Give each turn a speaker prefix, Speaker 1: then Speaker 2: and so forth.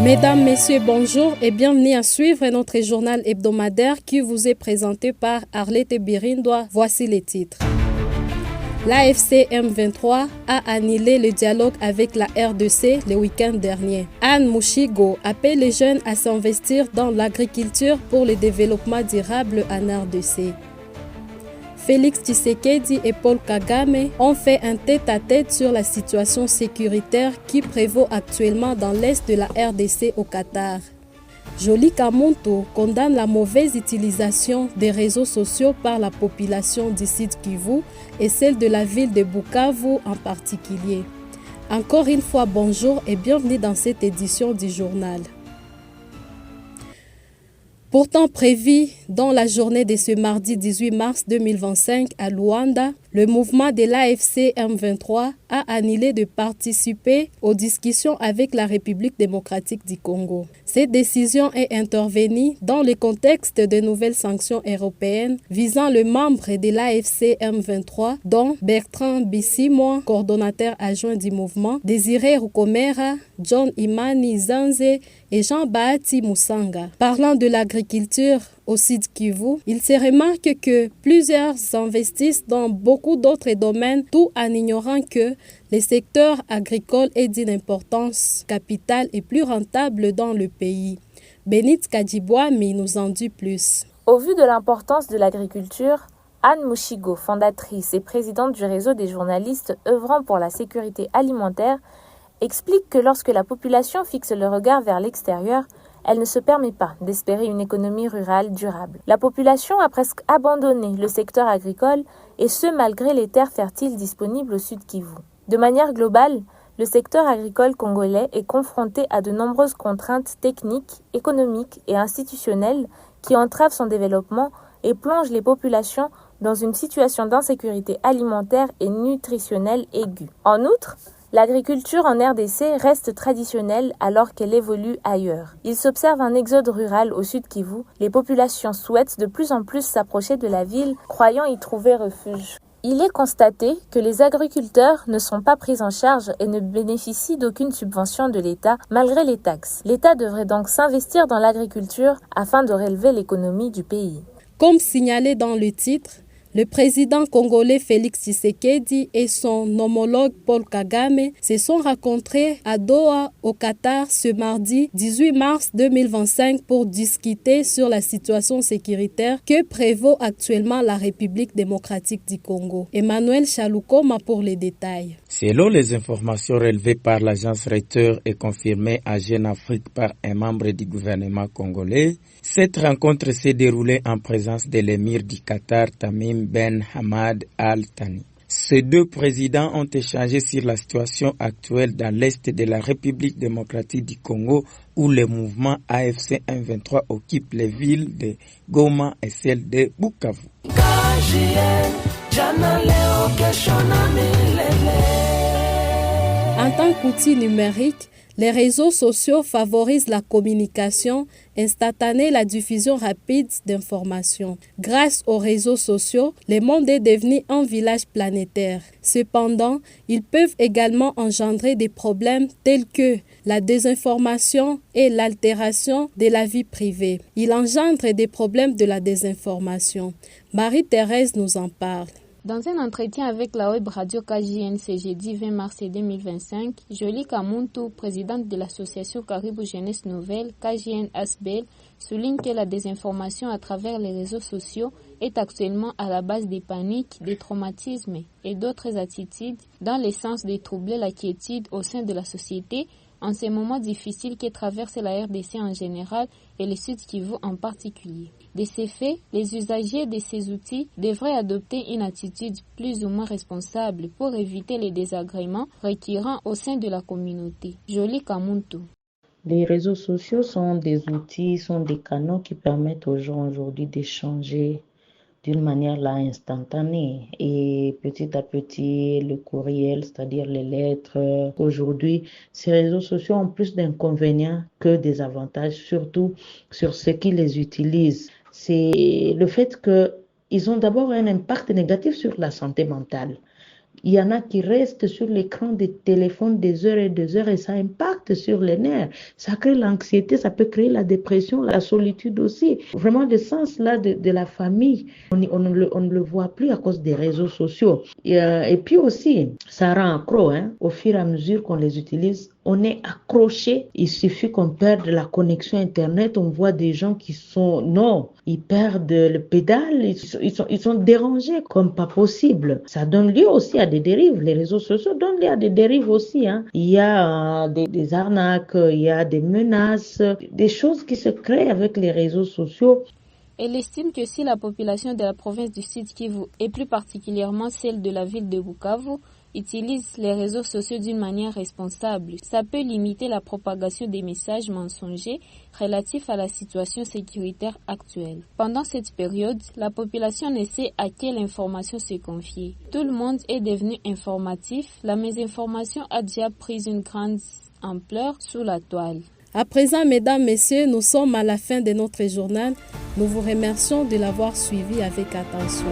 Speaker 1: Mesdames, Messieurs, bonjour et bienvenue à suivre notre journal hebdomadaire qui vous est présenté par Arlette Birindois. Voici les titres. L'AFC M23 a annulé le dialogue avec la RDC le week-end dernier. Anne Mouchigo appelle les jeunes à s'investir dans l'agriculture pour le développement durable en RDC. Félix Tshisekedi et Paul Kagame ont fait un tête-à-tête sur la situation sécuritaire qui prévaut actuellement dans l'est de la RDC au Qatar. Joly Kamunto condamne la mauvaise utilisation des réseaux sociaux par la population du Sud Kivu et celle de la ville de Bukavu en particulier. Encore une fois, bonjour et bienvenue dans cette édition du journal. Pourtant prévu dans la journée de ce mardi 18 mars 2025 à Luanda, le mouvement de l'AFC M23 a annulé de participer aux discussions avec la République démocratique du Congo. Cette décision est intervenue dans le contexte de nouvelles sanctions européennes visant le membre de l'AFC M23, dont Bertrand Bisimwa, coordonnateur adjoint du mouvement, Désiré Rukomera, John Imani Zanze et Jean Bahati Moussanga. Parlant de l'agriculture au Sud Kivu, il se remarque que plusieurs investissent dans beaucoup d'autres domaines, tout en ignorant que le secteur agricole est d'une importance capitale et plus rentable dans le pays. Benit Kadjibouami nous en dit plus.
Speaker 2: Au vu de l'importance de l'agriculture, Anne Mouchigo, fondatrice et présidente du réseau des journalistes œuvrant pour la sécurité alimentaire, explique que lorsque la population fixe le regard vers l'extérieur, elle ne se permet pas d'espérer une économie rurale durable. La population a presque abandonné le secteur agricole et ce malgré les terres fertiles disponibles au Sud Kivu. De manière globale, le secteur agricole congolais est confronté à de nombreuses contraintes techniques, économiques et institutionnelles qui entravent son développement et plongent les populations dans une situation d'insécurité alimentaire et nutritionnelle aiguë. En outre, l'agriculture en RDC reste traditionnelle alors qu'elle évolue ailleurs. Il s'observe un exode rural au Sud Kivu. Les populations souhaitent de plus en plus s'approcher de la ville, croyant y trouver refuge. Il est constaté que les agriculteurs ne sont pas pris en charge et ne bénéficient d'aucune subvention de l'État malgré les taxes. L'État devrait donc s'investir dans l'agriculture afin de relever l'économie du pays.
Speaker 1: Comme signalé dans le titre, le président congolais Félix Tshisekedi et son homologue Paul Kagame se sont rencontrés à Doha, au Qatar, ce mardi 18 mars 2025 pour discuter sur la situation sécuritaire que prévaut actuellement la République démocratique du Congo. Emmanuel Chaloukoma pour les détails.
Speaker 3: Selon les informations relevées par l'agence Reuters et confirmées à Jeune Afrique par un membre du gouvernement congolais, cette rencontre s'est déroulée en présence de l'émir du Qatar, Tamim Ben Hamad Al Thani. Ces deux présidents ont échangé sur la situation actuelle dans l'est de la République démocratique du Congo où le mouvement AFC M23 occupe les villes de Goma et celle de Bukavu.
Speaker 1: En tant qu'outil numérique, les réseaux sociaux favorisent la communication instantanée, la diffusion rapide d'informations. Grâce aux réseaux sociaux, le monde est devenu un village planétaire. Cependant, ils peuvent également engendrer des problèmes tels que la désinformation et l'altération de la vie privée. Il engendre des problèmes de la désinformation. Marie-Thérèse nous en parle.
Speaker 4: Dans un entretien avec la web radio KJN ce jeudi 20 mars 2025, Joly Kamunto, présidente de l'association Caribou Jeunesse Nouvelle, KJN Asbel, souligne que la désinformation à travers les réseaux sociaux est actuellement à la base des paniques, des traumatismes et d'autres attitudes dans le sens de troubler la quiétude au sein de la société en ces moments difficiles que traverse la RDC en général et le Sud Kivu en particulier. De ces faits, les usagers de ces outils devraient adopter une attitude plus ou moins responsable pour éviter les désagréments récurrents au sein de la communauté. Joly Kamunto.
Speaker 5: Les réseaux sociaux sont des outils, sont des canaux qui permettent aux gens aujourd'hui d'échanger d'une manière là instantanée et petit à petit le courriel, c'est-à-dire les lettres. Aujourd'hui, ces réseaux sociaux ont plus d'inconvénients que des avantages, surtout sur ceux qui les utilisent. C'est le fait qu'ils ont d'abord un impact négatif sur la santé mentale. Il y en a qui restent sur l'écran des téléphones des heures et ça impacte sur les nerfs. Ça crée l'anxiété, ça peut créer la dépression, la solitude aussi. Vraiment, le sens là de la famille, on ne le voit plus à cause des réseaux sociaux. Et puis aussi, ça rend accro, au fur et à mesure qu'on les utilise. On est accroché. Il suffit qu'on perde la connexion Internet. On voit des gens qui ils perdent le pédale. Ils sont dérangés comme pas possible. Ça donne lieu aussi à des dérives. Les réseaux sociaux donnent lieu à des dérives aussi. Il y a des arnaques, il y a des menaces, des choses qui se créent avec les réseaux sociaux.
Speaker 4: Elle estime que si la population de la province du Sud Kivu, et plus particulièrement celle de la ville de Bukavu, utilise les réseaux sociaux d'une manière responsable, ça peut limiter la propagation des messages mensongers relatifs à la situation sécuritaire actuelle. Pendant cette période, la population ne sait à quelle information se confier. Tout le monde est devenu informatif. La mésinformation a déjà pris une grande ampleur sous la toile.
Speaker 1: À présent, mesdames, messieurs, nous sommes à la fin de notre journal. Nous vous remercions de l'avoir suivi avec attention.